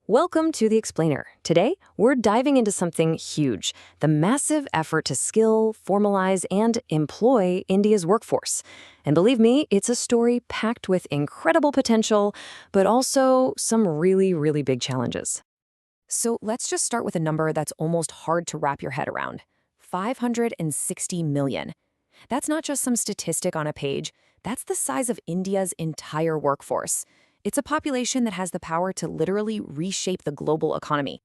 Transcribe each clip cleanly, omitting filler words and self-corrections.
Welcome to The Explainer. Today, we're diving into something huge, the massive effort to skill, formalize, and employ India's workforce. And believe me, it's a story packed with incredible potential, but also some really, really big challenges. So let's just start with a number that's almost hard to wrap your head around. 560 million. That's not just some statistic on a page, that's the size of India's entire workforce. It's a population that has the power to literally reshape the global economy.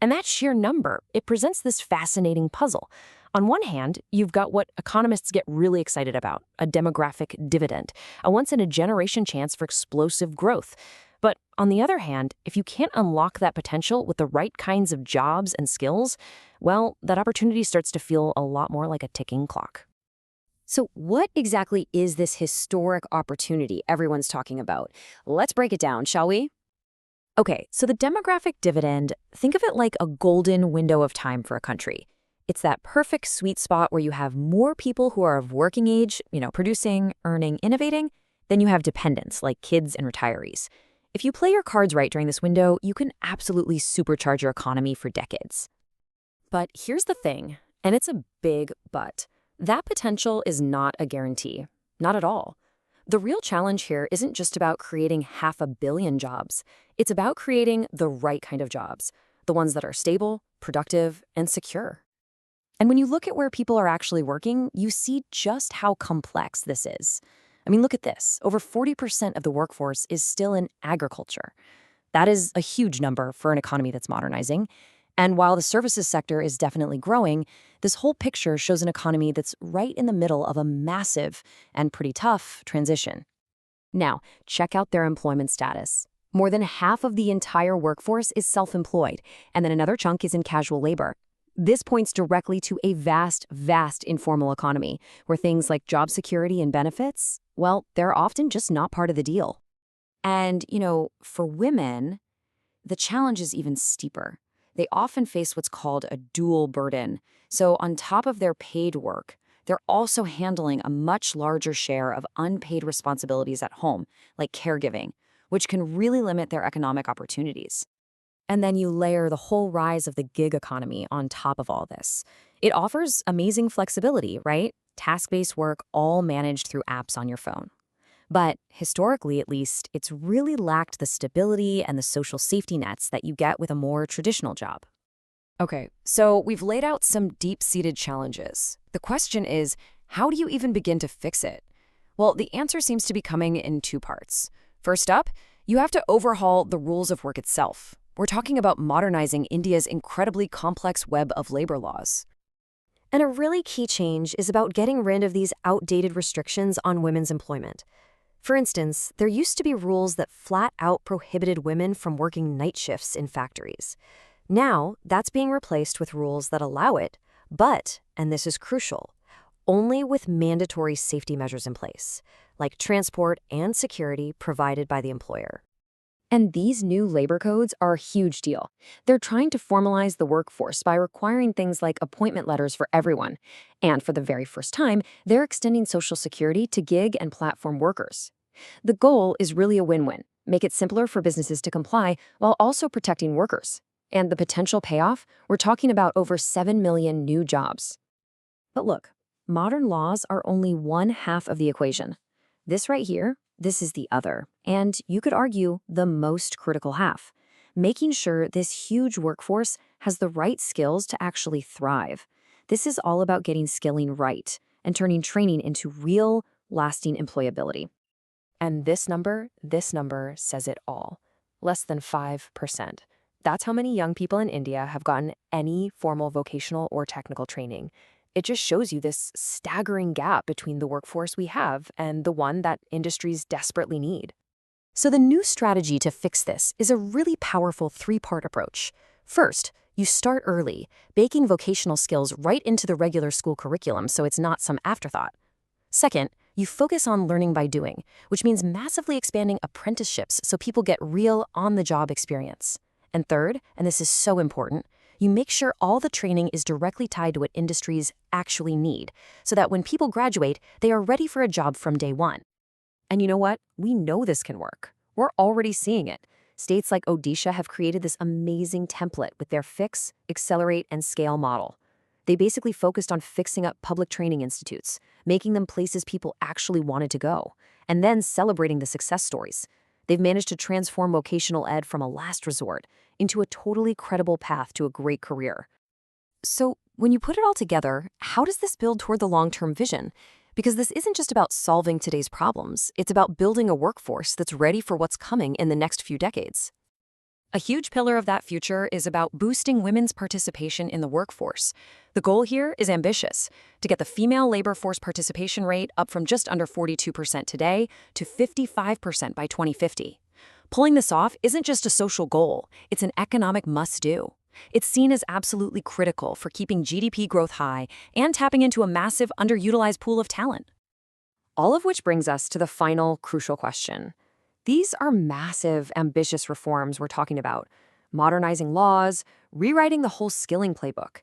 And that sheer number, it presents this fascinating puzzle. On one hand, you've got what economists get really excited about, a demographic dividend, a once-in-a-generation chance for explosive growth. But on the other hand, if you can't unlock that potential with the right kinds of jobs and skills, well, that opportunity starts to feel a lot more like a ticking clock. So what exactly is this historic opportunity everyone's talking about? Let's break it down, shall we? Okay, so the demographic dividend, think of it like a golden window of time for a country. It's that perfect sweet spot where you have more people who are of working age, producing, earning, innovating, than you have dependents like kids and retirees. If you play your cards right during this window, you can absolutely supercharge your economy for decades. But here's the thing, and it's a big but. That potential is not a guarantee. Not at all. The real challenge here isn't just about creating 500 million jobs. It's about creating the right kind of jobs, the ones that are stable, productive, and secure. And when you look at where people are actually working, you see just how complex this is. I mean, look at this. Over 40% of the workforce is still in agriculture. That is a huge number for an economy that's modernizing. And while the services sector is definitely growing, this whole picture shows an economy that's right in the middle of a massive and pretty tough transition. Now, check out their employment status. More than half of the entire workforce is self-employed, and then another chunk is in casual labor. This points directly to a vast, vast informal economy, where things like job security and benefits, well, they're often just not part of the deal. And, for women, the challenge is even steeper. They often face what's called a dual burden. So on top of their paid work, they're also handling a much larger share of unpaid responsibilities at home, like caregiving, which can really limit their economic opportunities. And then you layer the whole rise of the gig economy on top of all this. It offers amazing flexibility, right? Task-based work all managed through apps on your phone. But historically, at least, it's really lacked the stability and the social safety nets that you get with a more traditional job. Okay, so we've laid out some deep-seated challenges. The question is, how do you even begin to fix it? Well, the answer seems to be coming in two parts. First up, you have to overhaul the rules of work itself. We're talking about modernizing India's incredibly complex web of labor laws. And a really key change is about getting rid of these outdated restrictions on women's employment. For instance, there used to be rules that flat out prohibited women from working night shifts in factories. Now, that's being replaced with rules that allow it, but, and this is crucial, only with mandatory safety measures in place, like transport and security provided by the employer. And these new labor codes are a huge deal. They're trying to formalize the workforce by requiring things like appointment letters for everyone. And for the very first time, they're extending Social Security to gig and platform workers. The goal is really a win-win. Make it simpler for businesses to comply while also protecting workers. And the potential payoff? We're talking about over 7 million new jobs. But look, modern laws are only one half of the equation. This right here, this is the other, and you could argue the most critical half, making sure this huge workforce has the right skills to actually thrive. This is all about getting skilling right and turning training into real, lasting employability. And this number says it all. Less than 5%. That's how many young people in India have gotten any formal vocational or technical training. It just shows you this staggering gap between the workforce we have and the one that industries desperately need. So the new strategy to fix this is a really powerful three-part approach. First, you start early, baking vocational skills right into the regular school curriculum so it's not some afterthought. Second, you focus on learning by doing, which means massively expanding apprenticeships so people get real on-the-job experience. And third, and this is so important, you make sure all the training is directly tied to what industries actually need, so that when people graduate, they are ready for a job from day one. And you know what? We know this can work. We're already seeing it. States like Odisha have created this amazing template with their Fix, Accelerate, and Scale model. They basically focused on fixing up public training institutes, making them places people actually wanted to go, and then celebrating the success stories. They've managed to transform vocational ed from a last resort into a totally credible path to a great career. So, when you put it all together, how does this build toward the long-term vision? Because this isn't just about solving today's problems, it's about building a workforce that's ready for what's coming in the next few decades. A huge pillar of that future is about boosting women's participation in the workforce. The goal here is ambitious, to get the female labor force participation rate up from just under 42% today to 55% by 2050. Pulling this off isn't just a social goal, it's an economic must-do. It's seen as absolutely critical for keeping GDP growth high and tapping into a massive underutilized pool of talent. All of which brings us to the final crucial question. These are massive, ambitious reforms we're talking about, modernizing laws, rewriting the whole skilling playbook.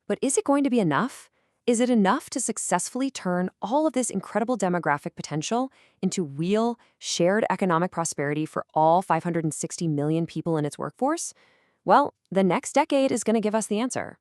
But is it going to be enough? Is it enough to successfully turn all of this incredible demographic potential into real, shared economic prosperity for all 560 million people in its workforce? Well, the next decade is going to give us the answer.